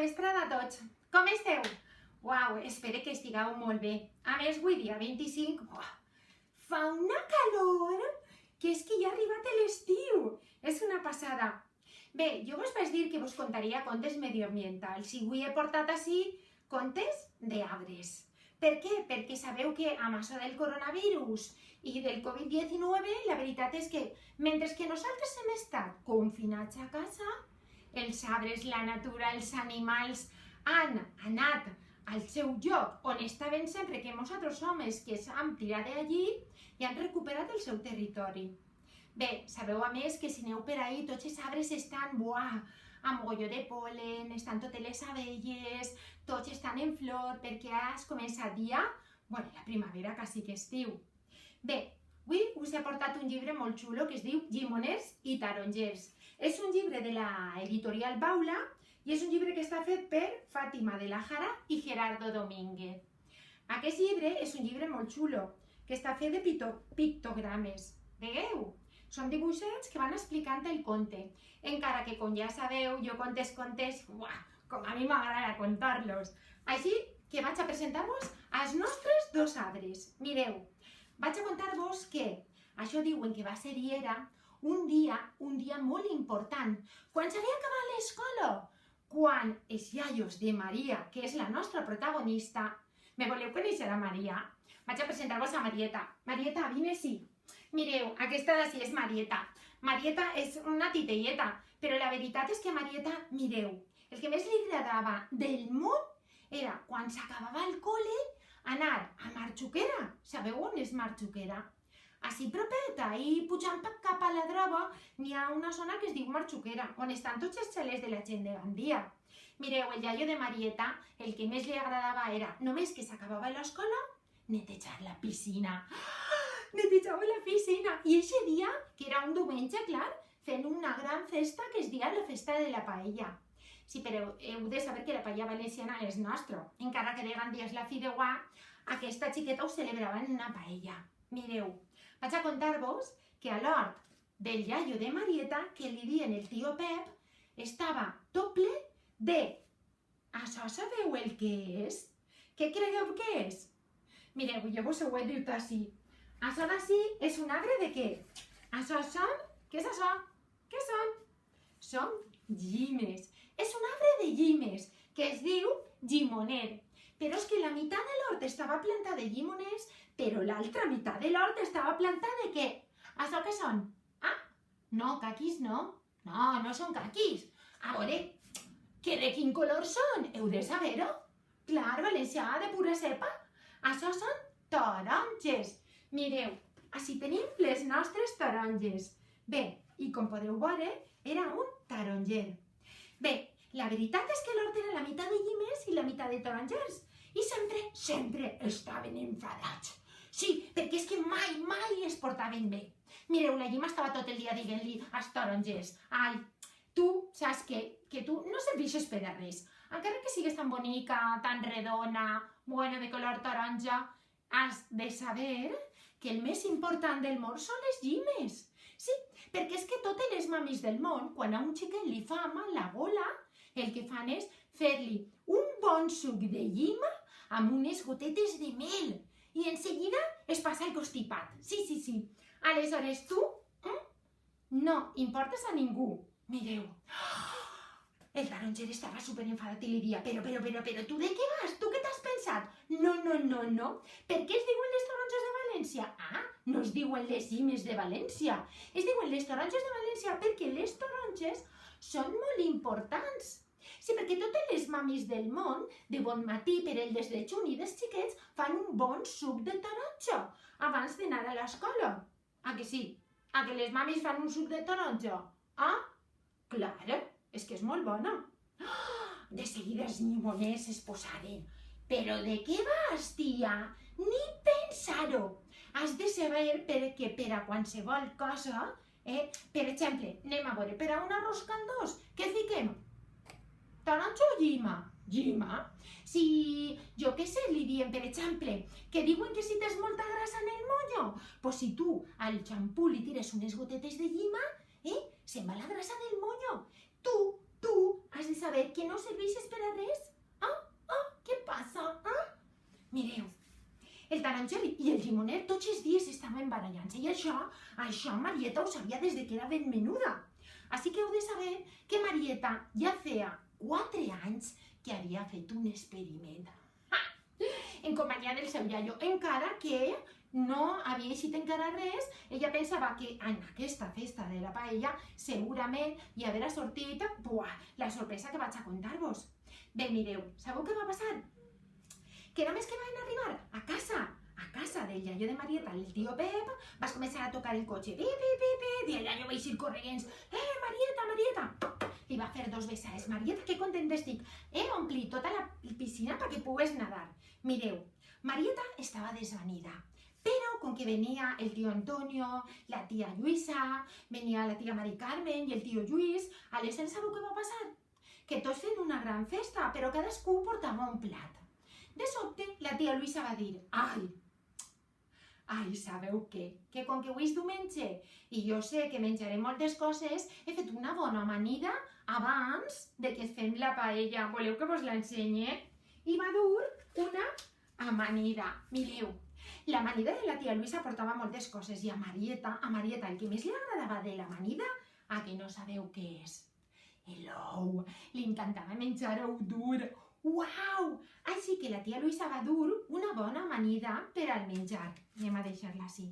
vesprada a tots. Com esteu? Uau, espero que estigueu molt bé. A més, avui dia 25, fa una calor que és que ja ha arribat l'estiu. És una passada. Bé, jo vos vaig dir que vos contaria contes medioambientals i avui he portat ací contes d'arbres. Per què? Perquè sabeu que amb això del coronavirus i del Covid-19, la veritat és que mentre que nosaltres hem estat confinats a casa, els arbres, la natura, els animals han anat al seu lloc on estaven sempre, que nosaltres homes que s'han tirat d'allí i han recuperat el seu territori. Bé, sabeu a més que si aneu per ahí tots els arbres estan, amb mogolló de polen, estan totes les abelles, tots estan en flor perquè has començat ja, la primavera quasi que estiu. Bé, avui us he portat un llibre molt xulo que es diu Llimoners i tarongers. És un llibre de l'editorial Baula i és un llibre que està fet per Fàtima de la Jara i Gerardo Domínguez. Aquest llibre és un llibre molt xulo, que està fet de pictogrames. Veieu? Són dibuixets que van explicant el conte. Encara que, com ja sabeu, jo contes, com a mi m'agrada contar-los. Així que vaig a presentar-vos els nostres dos arbres. Mireu, vaig a contar-vos que això diuen que va ser i era un dia molt important. Quan s'havia acabat l'escola, quan els iaios de Maria, que és la nostra protagonista, me voleu conèixer a Maria? Vaig a presentar-vos a Marieta. Marieta, vine-s'hi. Mireu, aquesta d'ací és Marieta. Marieta és una titelleta, però la veritat és que Marieta, mireu, el que més li agradava del món era quan s'acabava el col·le anar a Marxuquera. Sabeu on és Marxuquera? Així propeta, i pujant cap a la droga, n'hi ha una zona que es diu Marxuquera, on estan tots els xalets de la gent de Gandia. Mireu, el iaio de Marieta, el que més li agradava era, només que s'acabava l'escola, netejar la piscina. Netejava la piscina. I aquest dia, que era un diumenge, clar, fent una gran festa que es deia la festa de la paella. Sí, però heu de saber que la paella valenciana és nostra. Encara que de Gandia és la fideuà, aquesta xiqueta ho celebrava en una paella. Mireu, vaig a contar-vos que a l'hort del iaio de Marieta, que li diuen el tio Pep, estava tot ple de... Això sabeu el que és? Què cregueu que és? Mireu, jo vos ho he dit així. Això d'ací és un arbre de què? Això són... Què és això? Què són? Són llimes. És un arbre de llimes, que es diu llimoner. Però és que la meitat de l'hort estava plantada de llimoners, però l'altra meitat de l'hort estava plantada de què? Això què són? No, caquis no. No són caquis. A veure, que de quin color són? Heu de saber-ho. Clar, valencià de pura cepa. Això són taronges. Mireu, així tenim les nostres taronges. Bé, i com podeu veure, era un taronger. Bé, la veritat és que l'hort era la meitat de llimes i la meitat de tarongers. I sempre estaven enfadats. Sí, perquè és que mai es portaven bé. Mireu, la llima estava tot el dia dient-li als tarongers: ai, tu saps que tu no serveixes per a res. Encara que sigues tan bonica, tan redona, de color taronja, has de saber que el més important del món són les llimes. Sí, perquè és que totes les mamis del món, quan a un xiquet li fa mal la gola, el que fan és fer-li un bon suc de llima amb unes gotetes de mel i en seguida es passa el constipat. Sí. Aleshores tu no importes a ningú. Mireu, el taronger estava superenfadat i li dia: però tu de què vas? Tu què t'has pensat? No. Per què es diuen les taronges de València? No es diuen les llimes de València. Es diuen les taronges de València perquè les taronges són molt importants. Sí, perquè totes les mamis del món, de bon matí per el desdejuni dels xiquets, fan un bon suc de taronja abans d'anar a l'escola. Que sí? Que les mamis fan un suc de taronja? Clar, és que és molt bona. De seguida els llimoners es posaren: però de què vas, tia? Ni pensar-ho. Has de saber que per a qualsevol cosa, per exemple, anem a veure, per a un arròs caldós, què fiquem? Taronja o llima? Llima. Si, jo què sé, li diem, per exemple, que diuen que si tens molta grasa en el monyo, doncs si tu al xampú li tires unes gotetes de llima, se'n va la grasa del monyo. Tu has de saber que no serveixes per a res? Què passa? Mireu, el taronger i el llimoner tots els dies estaven barallant-se i això Marieta ho sabia des que era ben menuda. Així que heu de saber que Marieta ja feia 4 anys que havia fet un experiment en companyia del seu iaio, encara que no havia eixit encara res. Ella pensava que en aquesta festa de la paella segurament hi haurà sortit la sorpresa que vaig a contar-vos. Bé, mireu, sabeu què va passar? Que només que van arribar a casa del iaio de Marieta, el tio Pep, vas començar a tocar el cotxe, i el iaio va eixir corrents, Marieta! Li va fer 2 besades. Marieta, que content estic. He omplit tota la piscina perquè pugues nadar. Mireu, Marieta estava desvanida, però com que venia el tio Antonio, la tia Lluïsa, venia la tia Mari Carmen i el tio Lluís, aleshores sabeu què va passar? Que tots fent una gran festa, però cadascú portava un plat. De sobte, la tia Lluïsa va dir, ai, sabeu què? Que com que avui és diumenge i jo sé que menjaré moltes coses, he fet una bona amanida abans de que fem la paella. Voleu que vos l'ensenye? I va dur una amanida. Mireu, l'amanida de la tia Lluïsa portava moltes coses i a Marieta el que més li agradava de l'amanida, que no sabeu què és? L'ou. Li encantava menjar ou dur. Uau! Així que la tia Lluïsa va dur una bona amanida per al menjar. Anem a deixar-la així.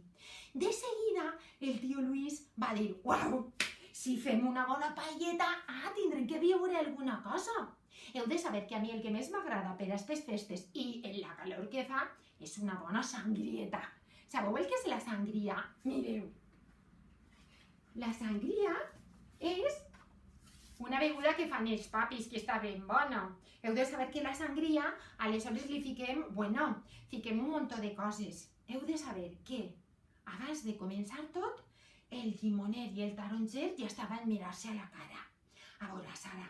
De seguida, el tio Lluís va dir, uau, si fem una bona paelleta, tindrem que beure alguna cosa. Heu de saber que a mi el que més m'agrada per a aquestes festes i en la calor que fa és una bona sangrieta. Sabeu el que és la sangria? Mireu. La sangria és una beguda que fan els papis, que està ben bona. Heu de saber que la sangria, aleshores li fiquem un muntó de coses. Heu de saber que, abans de començar tot, el llimoner i el taronger ja estaven mirar-se a la cara. A veure, Sara,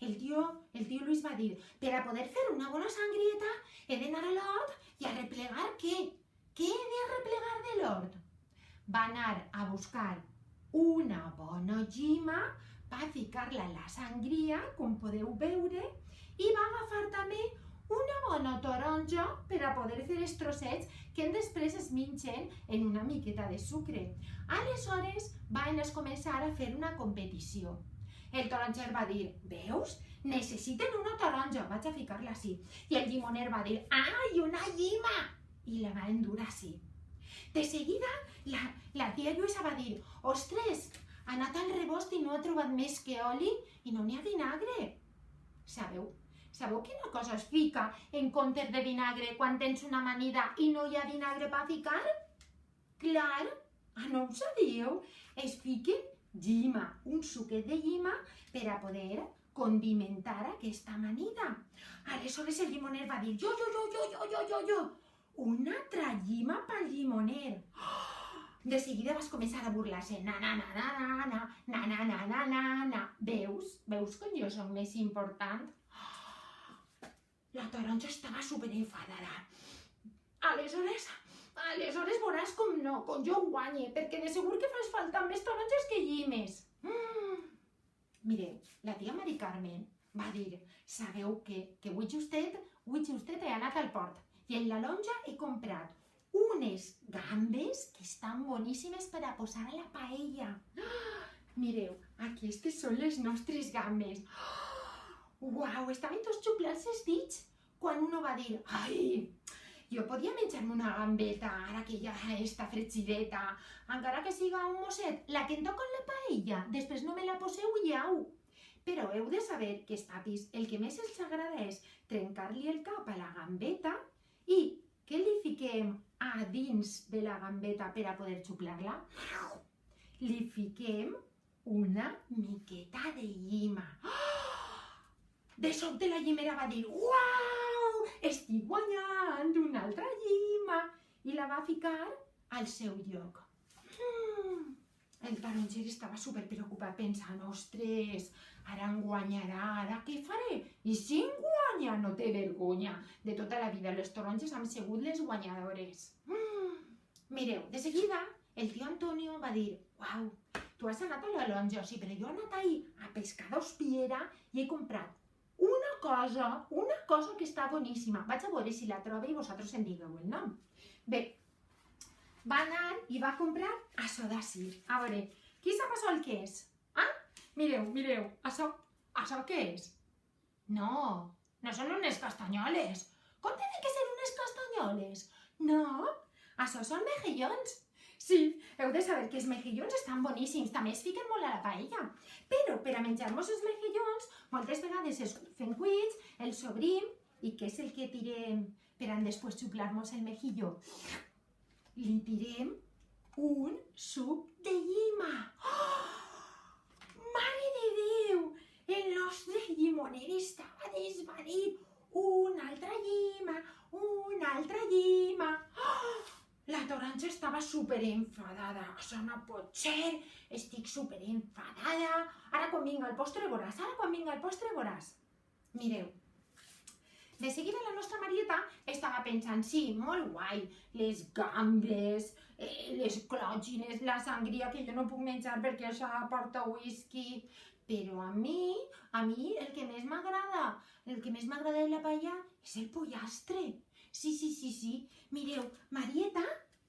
el tio Lluís va dir, per a poder fer una bona sangrieta he d'anar a l'hort i a replegar què? Què he de replegar de l'hort? Va anar a buscar una bona llima, va ficar-la a la sangria, com podeu veure, i va agafar també una bona taronja per a poder fer els trossets que després es mengen en una miqueta de sucre. Aleshores van començar a fer una competició. El taronger va dir, veus? Necessiten una taronja, vaig a ficar-la així. I el llimoner va dir, ai, una llima! I la va endur així. De seguida, la tia Lluïsa va dir, ostres, ha anat al rebost i no ha trobat més que oli i no n'hi ha vinagre. Sabeu quina cosa es fica en comptes de vinagre quan tens una amanida i no hi ha vinagre per ficar? Clar, no ho sabíeu? Es fiquen llima, un suquet de llima per a poder condimentar aquesta amanida. Aleshores el llimoner va dir, jo, una altra llima pel llimoner. De seguida vas començar a burlar-se. Veus com jo soc més important? La taronja estava superenfadada. Aleshores veuràs com jo guanye, perquè de segur que fas falta més taronges que llimes. Mireu, la tia Mari Carmen va dir, sabeu què? Que avui justet he anat al port i en la lonja he comprat unes gambes que estan boníssimes per a posar a la paella. Mireu, aquestes són les nostres gambes. Uau, estaven tots xuplats els dits quan uno va dir, ai, jo podia menjar-me una gambeta ara que ja està fregideta, encara que siga un mosset, la que em toca en la paella, després no me la poseu i au. Però heu de saber que els papis el que més els agrada és trencar-li el cap a la gambeta i què li fiquem a dins de la gambeta per a poder xuplar-la? Li fiquem una miqueta de llima. De sobte la llimera va dir, uau, estic guanyant una altra llima, i la va ficar al seu lloc. El taronger estava superpreocupat pensant, ostres, ara em guanyarà, ara què faré? I si em guanya? No té vergonya. De tota la vida les taronges han sigut les guanyadores. Mireu, de seguida el tio Antonio va dir, uau, tu has anat a l'Alonja, sí, però jo he anat ahir a Pescados Piera i he comprat una cosa que està boníssima. Vaig a veure si la trobo i vosaltres em digueu el nom. Bé, va anar i va comprar això d'ací. A veure, qui sap això el que és? Ah, mireu, això què és? No són unes castanyoles. Com tenen que ser unes castanyoles? No, això són mejillons. Sí, heu de saber que els mejillons estan boníssims, també es fiquen molt a la paella. Però per a menjar-nos els mejillons, moltes vegades els fem cuits, els obrim, i què és el que tirem per a després xuplar-nos el mejilló? Li tirem un suc de llima. Oh! Mare de Déu! El nostre llimoner estava desvanit. Una altra llima. Oh! La taronja estava superenfadada. Això no pot ser. Estic superenfadada. Ara quan vinga el postre veuràs. Mireu. De seguida la nostra Marieta estava pensant, sí, molt guai, les gambes, les clògines, la sangria, que jo no puc menjar perquè això porta whisky. Però a mi el que més m'agrada de la paella és el pollastre. Sí. Mireu, Marieta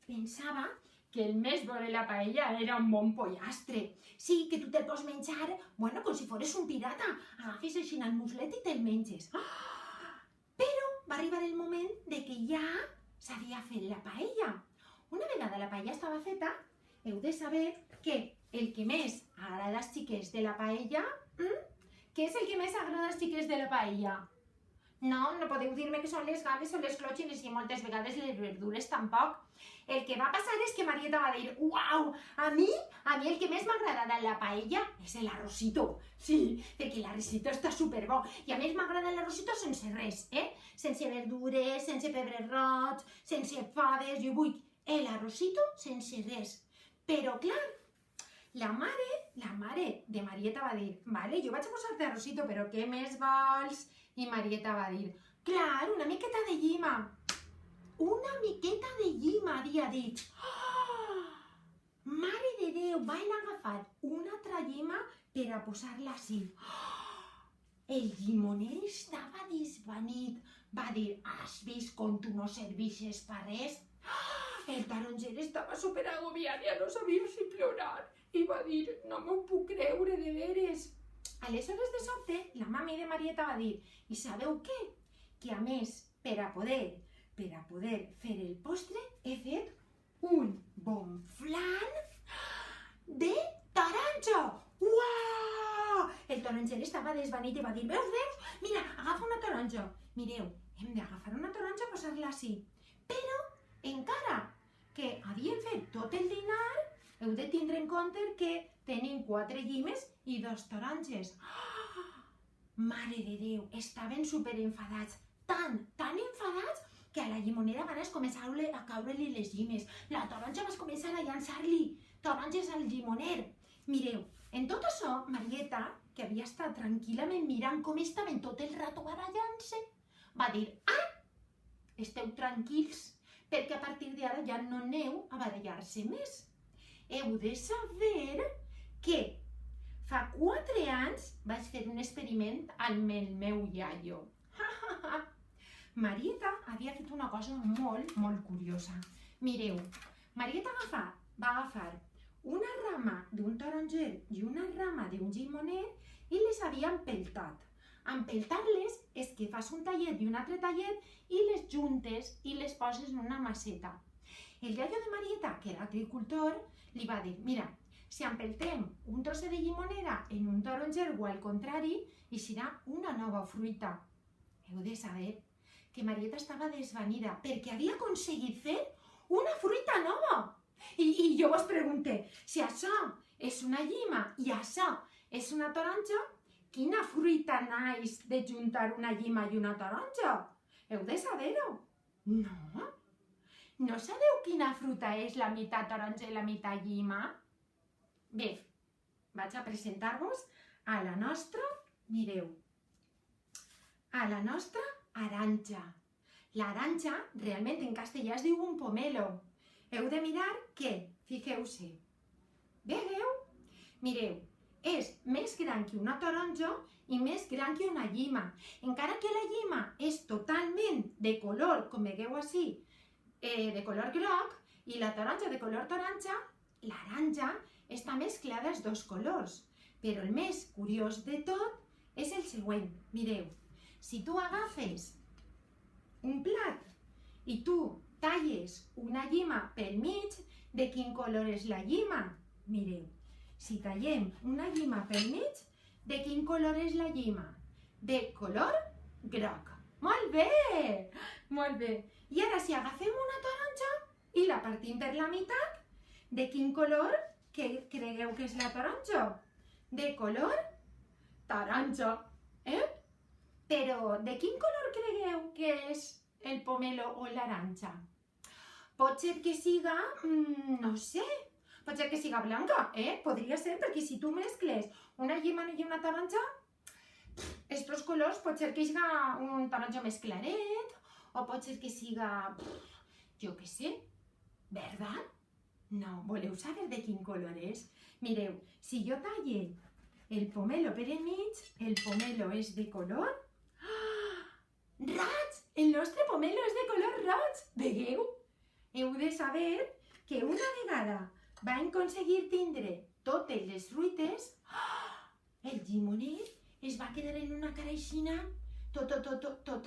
pensava que el més bo de la paella era un bon pollastre. Sí, que tu te'l pots menjar, bueno, com si fores un pirata. Agafes així el muslet i te'l menges. Però va arribar el moment de que ja s'havia fet la paella. Una vegada la paella estava feta, heu de saber que el que més agrada als xiquets de la paella... Què és el que més agrada als xiquets de la paella? No podeu dir-me que són les gambes o les clògines i moltes vegades les verdures tampoc. El que va passar és que Marieta va dir, uau, a mi el que més m'agrada de la paella és l'arrocito. Sí, perquè l'arrocito està superbo. I a més m'agrada l'arrocito sense res, sense verdures, sense pebre roig, sense faves. Jo vull l'arrocito sense res. Però clar, la mare de Marieta va dir, vale, jo vaig a posar-te arrocito, però què més vols? I Marieta va dir, clar, una miqueta de llima. Una miqueta de llima, havia dit. Oh! Mare de Déu, van agafar una altra llima per a posar-la així. Oh! El llimoner estava desvanit. Va dir, has vist com tu no serveixes per res? Oh! El taronger estava superagobiat, ja no sabia si plorar. I va dir, no m'ho puc creure, de veres. Aleshores, de sobte, la mami de Marieta va dir, i sabeu què? Que a més, per a poder fer el postre, he fet un bon flan de taronja. Uau! El taronger estava desvanit i va dir, veus? Mira, agafa una taronja. Mireu, hem d'agafar una taronja i posar-la així. Però, encara que havíem fet tot el dinar, heu de tindre en compte que tenim 4 llimes i 2 taronges. Mare de Déu, estaven superenfadats. Tan enfadats que a la llimonera van començar a caure-li les llimes. La taronja va començar a llançar-li taronges al llimoner. Mireu, en tot això, Marieta, que havia estat tranquil·lament mirant com estaven tot el rato barallant-se, va dir, esteu tranquils, perquè a partir d'ara ja no aneu a barallar-se més. Heu de saber que fa 4 anys vaig fer un experiment amb el meu iaio. Marieta havia fet una cosa molt curiosa. Mireu, Marieta va agafar una rama d'un taronger i una rama d'un llimoner i les havia empeltat. Empeltar-les és que fas un tallet i un altre tallet i les juntes i les poses en una maceta. El iaio de Marieta, que era agricultor, li va dir, mira, si empeltem un trosset de llimonera en un taronger o al contrari, i serà una nova fruita. Heu de saber que Marieta estava desvanida perquè havia aconseguit fer una fruita nova. I jo vos pregunto, si això és una llima i això és una taronja, quina fruita naix de juntar una llima i una taronja? Heu de saber-ho. No? No sabeu quina fruta és la meitat taronja i la meitat llima? Bé, vaig a presentar-vos a la nostra, mireu, a la nostra aranja. L'aranja, realment en castellà es diu un pomelo. Heu de mirar que, fixeu-se, veieu? Mireu, és més gran que una taronja i més gran que una llima. Encara que la llima és totalment de color, com veieu així, de color groc, i la taronja de color l'aranja està mesclada els dos colors. Però el més curiós de tot és el següent. Mireu, si tu agafes un plat i tu talles una llima pel mig, de quin color és la llima? Mireu, si tallem una llima pel mig, de quin color és la llima? De color groc. Molt bé! Molt bé. I ara si agafem una taronja i la partim per la meitat, de quin color cregueu que és la taronja? De color taronja. Però de quin color cregueu que és el pomelo o l'aranja? Pot ser que siga, no sé, pot ser que siga blanca, Podria ser, perquè si tu mescles una llima i una taronja, estos colors pot ser que siga un taronja més claret, o pot ser que siga, jo què sé, verdad? No, voleu saber de quin color és? Mireu, si jo talle el pomelo per el mig, el pomelo és de color roig! El nostre pomelo és de color roig! Veieu? Heu de saber que una vegada vam aconseguir tindre totes les fruites, el llimoner es va quedar en una caraixina tot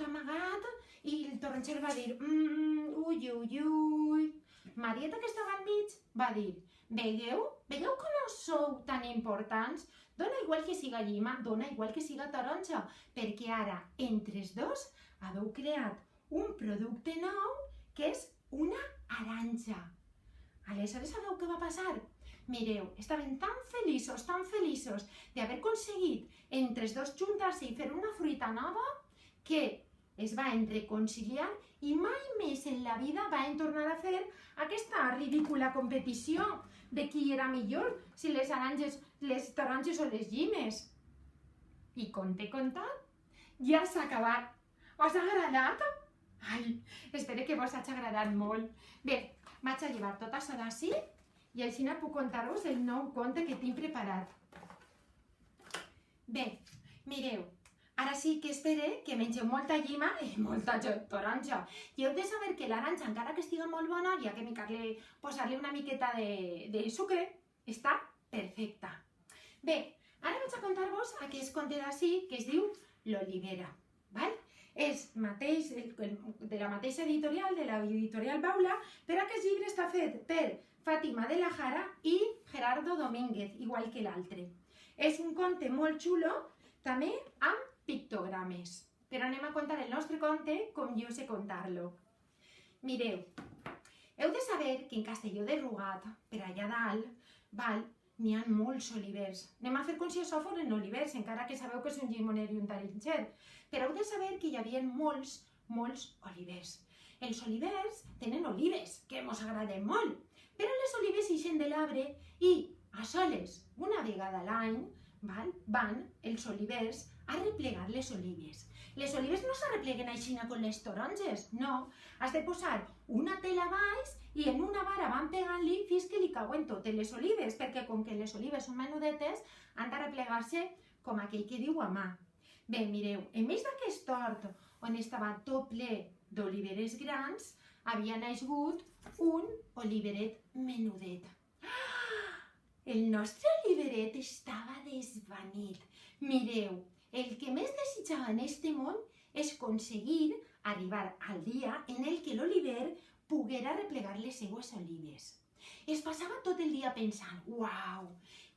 amagat i el taronja va dir ui, ui, ui. Marieta, que estava al mig, va dir veieu que no sou tan importants? Dona igual que siga llima, dona igual que siga taronja, perquè ara, entre els dos, haveu creat un producte nou que és una aranja. Aleshores, sabeu què va passar? Mireu, estaven tan feliços d'haver aconseguit entre els dos juntar-se i fer una fruita nova que es van reconciliar i mai més en la vida van tornar a fer aquesta ridícula competició de qui era millor, si les taronges o les llimes. I conte contat, ja s'ha acabat. Us ha agradat? Ai, espero que vos hagi agradat molt. Bé, vaig a llevar tot això d'ací i així puc contar-vos el nou conte que tinc preparat. Bé, mireu, ara sí que espero que mengeu molta llima i molta taronja. I heu de saber que l'aranja, encara que estigui molt bona, ja que posar-li una miqueta de sucre, està perfecta. Bé, ara vaig a contar-vos aquest conte d'ací que es diu L'Olivera. És de la mateixa editorial, de l'editorial Baula, però aquest llibre està fet per Fàtima de la Jara i Gerardo Domínguez, igual que l'altre. És un conte molt xulo, també amb pictogrames. Però anem a contar el nostre conte com jo sé contar-lo. Mireu, heu de saber que en Castelló de Rugat, per allà dalt, n'hi ha molts olivers. Anem a fer com si això foren olivers, encara que sabeu que és un llimoner i un taronger. Però heu de saber que hi havia molts olivers. Els olivers tenen olives, que ens agraden molt, però les olives ixen de l'arbre i a soles, una vegada a l'any, van els olivers a replegar les olives. Les olives no s'arrepleguen així com les taronges, no. Has de posar una tela baix i en una vara van pegant-li fins que li cauen totes les olives, perquè com que les olives són menudetes, han d'arreplegar-se com aquell que diu a mà. Bé, mireu, enmig d'aquest hort on estava tot ple d'oliveres grans, havia nascut un oliveret menudet. El nostre oliveret estava desvanit. Mireu, el que més desitjava en este món és aconseguir arribar al dia en el que l'oliver poguera replegar les seues olives. Es passava tot el dia pensant, uau,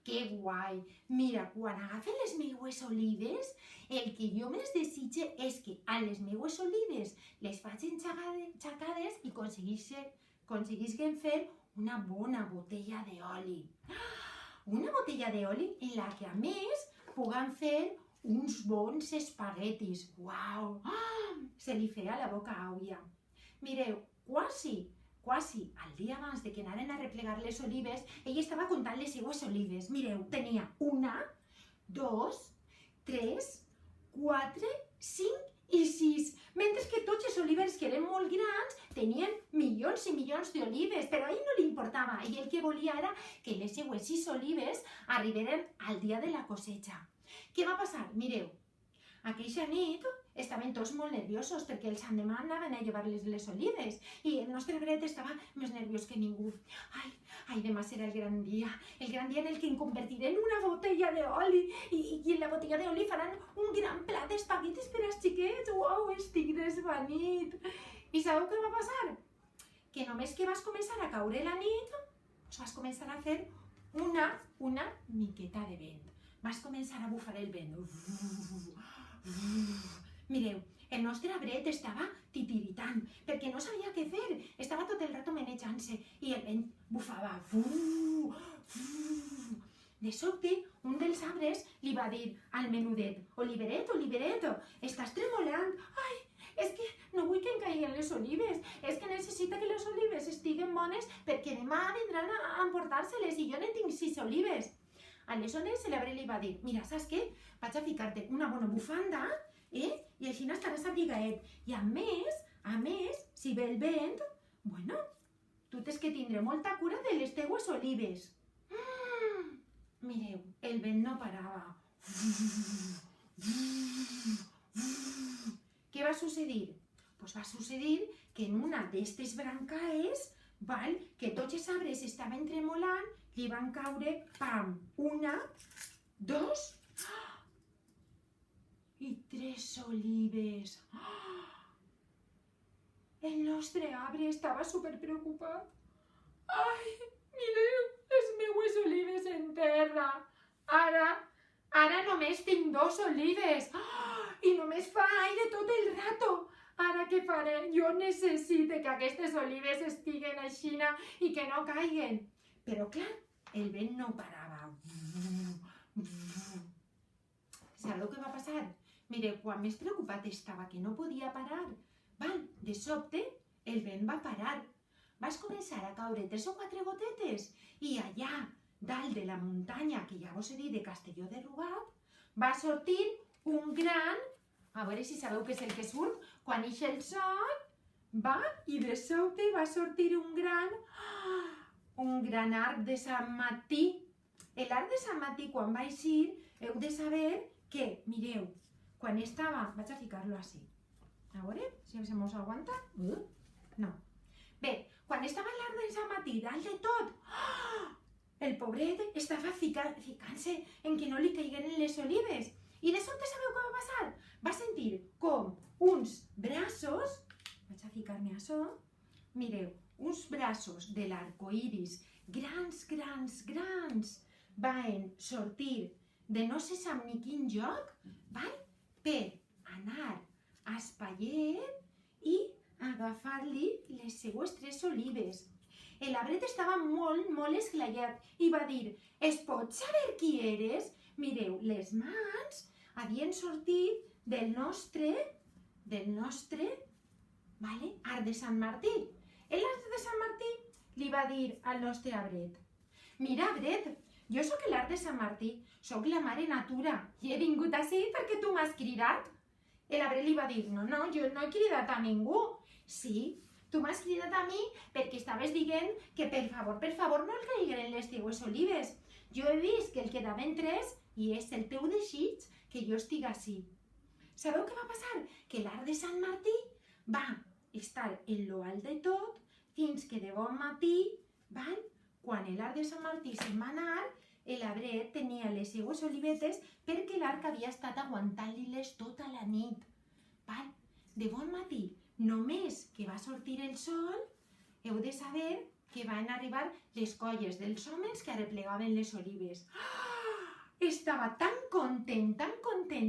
que guai, mira, quan agafen les meues olives, el que jo més desitge és que a les meues olives les facin xacades i aconseguisquen fer una bona botella d'oli. Una botella d'oli en la que a més puguen fer uns bons espaguetis. Uau! Se li feia la boca àvia. Mireu, quasi el dia abans de que anaren a replegar les olives, ell estava comptant les seues olives. Mireu, tenia 1, 2, 3, 4, 5 i 6, mentre que tots els olivers que eren molt grans tenien milions i milions d'olives, però a ell no li importava, i el que volia era que les seues 6 olives arriberen al dia de la cosecha. Què va passar? Mireu, aquella nit estaven tots molt nerviosos perquè els endemà anaven a llevar-les les olives i el nostre Bret estava més nerviós que ningú. Ai, demà serà el gran dia en el que em convertiré en una botella d'oli i en la botella d'oli faran un gran plat d'espaguetis per als xiquets. Uau, estic desvanit. I sabeu què va passar? Que només que vas començar a caure la nit, vas començar a fer una miqueta de vent. Vas començar a bufar el vent. Mireu, el nostre Bret estava titiritant perquè no sabia què fer. Estava tot el rato menejant-se i el vent bufava. De sobte, un dels arbres li va dir al menudet: Oliveret, Oliveret, estàs tremolant. Ai, és que no vull que em caiguen les olives. És que necessita que les olives estiguen bones perquè demà vindran a emportar-se-les i jo ne tinc 6 olives. Aleshores, l'arbre li va dir: mira, saps què? Vaig a ficar-te una bona bufanda, i així estaràs abrigaet. I a més, si ve el vent, bueno, tu tens que tindre molta cura de les teues olives. Mireu, el vent no parava. Què va succeir? Pues va succeir que en una d'estes brancaes, que tots els arbres estaven tremolant, li van caure, pam, 1, 2 i 3 olives. El nostre arbre estava superpreocupat. Ai, mireu, les meues olives en terra. Ara només tinc 2 olives. I només fa aire tot el rato. Ara què faré? Jo necessito que aquestes olives estiguen aixina i que no caiguen. Però clar, el vent no parava. Sabeu què va passar? Mireu, quan més preocupat estava que no podia parar, de sobte el vent va parar. Vas començar a caure 3 o 4 gotetes i allà, dalt de la muntanya, que ja vos he dit de Castelló de Rugat, va sortir un gran, a veure si sabeu què és el que surt, quan ix el sol, i de sobte va sortir un gran arc de Sant Martí. L'arc de Sant Martí, quan va eixir, heu de saber que, mireu, quan estava... Vaig a ficar-lo així. A veure si se mos aguanta. No. Bé, quan estava l'arc de Sant Martí dalt de tot, el pobret estava ficant-se en que no li caigueren les olives. I de sobte sabeu què va passar? Va sentir com uns braços, vaig a ficar-me això, mireu, uns braços de l'arcoiris grans, van sortir de no se sap ni quin lloc, per anar a espaiet i agafar-li les seues 3 olives. L'arbret estava molt esglaiat i va dir: es pot saber qui eres? Mireu, les mans havien sortit del nostre arc de Sant Martí. L'arc de Sant Martí li va dir al nostre arbret: mira, arbret, jo sóc l'arc de Sant Martí, sóc la mare natura i he vingut ací perquè tu m'has cridat. L'arbre li va dir: no, jo no he cridat a ningú. Sí, tu m'has cridat a mi perquè estaves dient que per favor no el caigueren les teues olives. Jo he vist que el quedaven 3 i és el teu desig que jo estic ací. Sabeu què va passar? Que l'arc de Sant Martí va estar en lo alt de tot fins que de bon matí, quan l'arc de Sant Martí se'n va anar, l'arbre tenia les seues olivetes perquè l'arc havia estat aguantant-li-les tota la nit. De bon matí, només que va sortir el sol, heu de saber que van arribar les colles dels homes que arreplegaven les olives. Estava tan content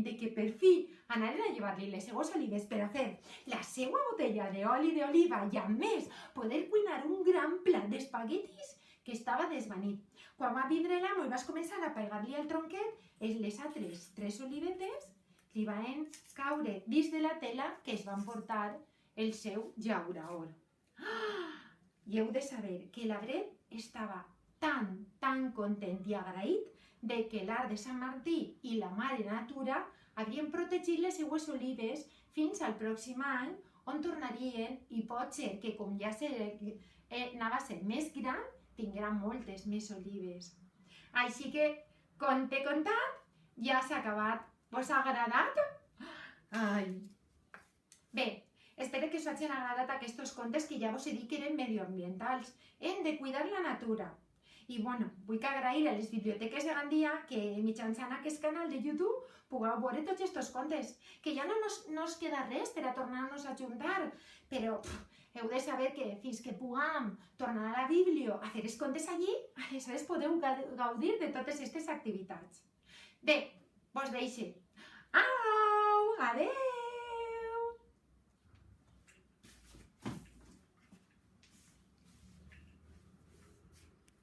de que per fi anaren a llevar-li les seues olives per a fer la seua botella d'oli d'oliva i a més poder cuinar un gran plat d'espaguetis que estava desvanit. Quan va vindre l'amo i vas començar a pegar-li al tronquet, les altres 3 olivetes li van caure dins de la tela que es van portar el seu llaurador. I heu de saber que l'arbre estava tan content i agraït de que l'arc de Sant Martí i la mare natura havien protegit les seues olives fins al pròxim any, on tornarien i pot ser que com ja anava a ser més gran, tindrà moltes més olives. Així que, conte contat, ja s'ha acabat. Vos ha agradat? Ai! Bé, espero que us hagin agradat aquests contes que ja vos he dit que eren medioambientals. Hem de cuidar la natura. I bueno, vull agrair a les biblioteques de Gandia que mitjançant aquest canal de YouTube pugueu veure tots aquests contes, que ja no ens queda res per a tornar-nos a juntar, però heu de saber que fins que puguem tornar a la Bíblia a fer els contes allí, aleshores podeu gaudir de totes aquestes activitats. Bé, vos deixo. Au! Adeu!